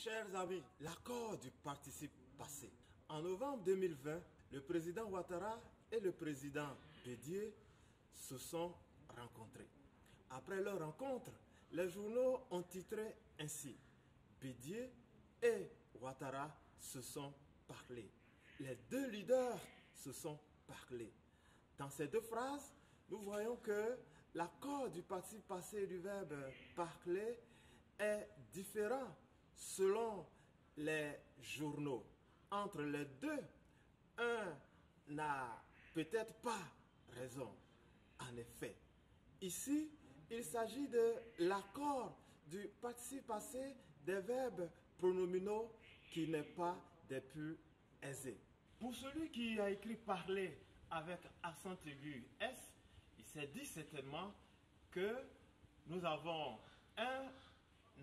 Chers amis, l'accord du participe passé. En novembre 2020, le président Ouattara et le président Bédié se sont rencontrés. Après leur rencontre, les journaux ont titré ainsi: Bédié et Ouattara se sont parlé. Les deux leaders se sont parlé. Dans ces deux phrases, nous voyons que l'accord du participe passé du verbe parler est différent selon les journaux. Entre les deux, un n'a peut-être pas raison. En effet, ici, il s'agit de l'accord du participe passé des verbes pronominaux qui n'est pas des plus aisés. Pour celui qui a écrit parler avec accent aigu S, il s'est dit certainement que nous avons un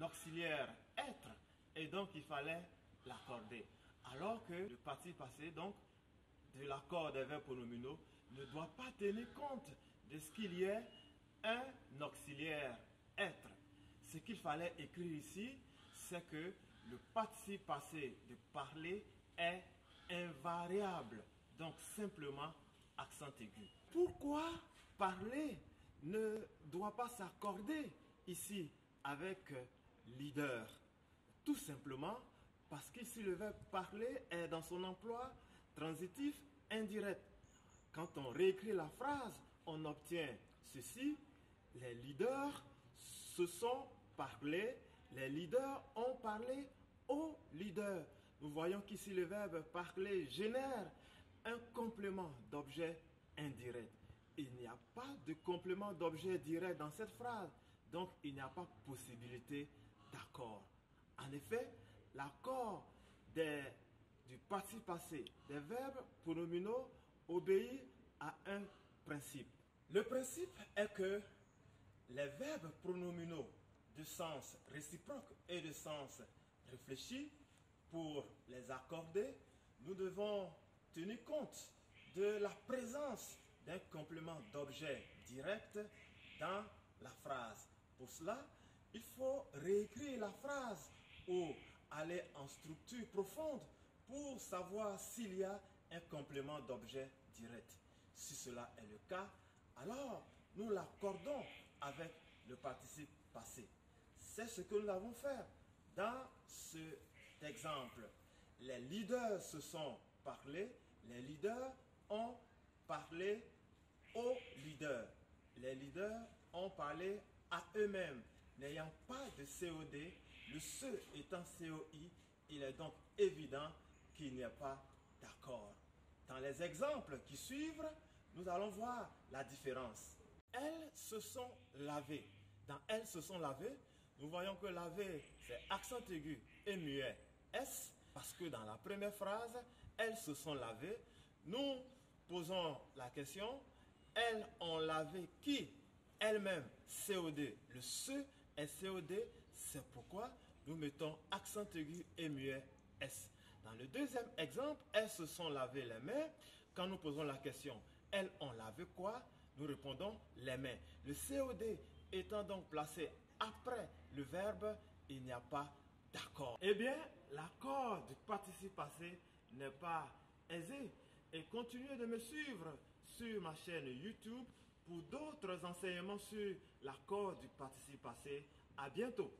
auxiliaire être et donc il fallait l'accorder. Alors que le participe passé donc de l'accord des verbes pronominaux ne doit pas tenir compte de ce qu'il y ait un auxiliaire être. Ce qu'il fallait écrire ici, c'est que le participe passé de parler est invariable, donc simplement accent aigu. Pourquoi parler ne doit pas s'accorder ici avec leader? Tout simplement parce qu'ici le verbe parler est dans son emploi transitif indirect. Quand on réécrit la phrase, on obtient ceci: les leaders se sont parlé, les leaders ont parlé aux leaders. Nous voyons qu'ici le verbe parler génère un complément d'objet indirect. Il n'y a pas de complément d'objet direct dans cette phrase, donc il n'y a pas possibilité d'accord. En effet, l'accord du participe passé des verbes pronominaux obéit à un principe. Le principe est que les verbes pronominaux de sens réciproque et de sens réfléchi, pour les accorder, nous devons tenir compte de la présence d'un complément d'objet direct dans la phrase. Pour cela, il faut réécrire la phrase ou aller en structure profonde pour savoir s'il y a un complément d'objet direct. Si cela est le cas, alors nous l'accordons avec le participe passé. C'est ce que nous avons fait dans cet exemple. Les leaders se sont parlé, les leaders ont parlé aux leaders. Les leaders ont parlé à eux-mêmes. N'ayant pas de COD, le se étant COI, il est donc évident qu'il n'y a pas d'accord. Dans les exemples qui suivent, nous allons voir la différence. Elles se sont lavées. Dans elles se sont lavées, nous voyons que laver, c'est accent aigu et muet S, parce que dans la première phrase, elles se sont lavées. Nous posons la question: elles ont lavé qui? Elles-mêmes, COD. Le se est COD, c'est pourquoi nous mettons accent aigu et muet S. Dans le deuxième exemple, elles se sont lavées les mains. Quand nous posons la question, elles ont lavé quoi? Nous répondons les mains. Le COD étant donc placé après le verbe, il n'y a pas d'accord. Eh bien, l'accord du participe passé n'est pas aisé. Et continuez de me suivre sur ma chaîne YouTube pour d'autres enseignements sur l'accord du participe passé. À bientôt.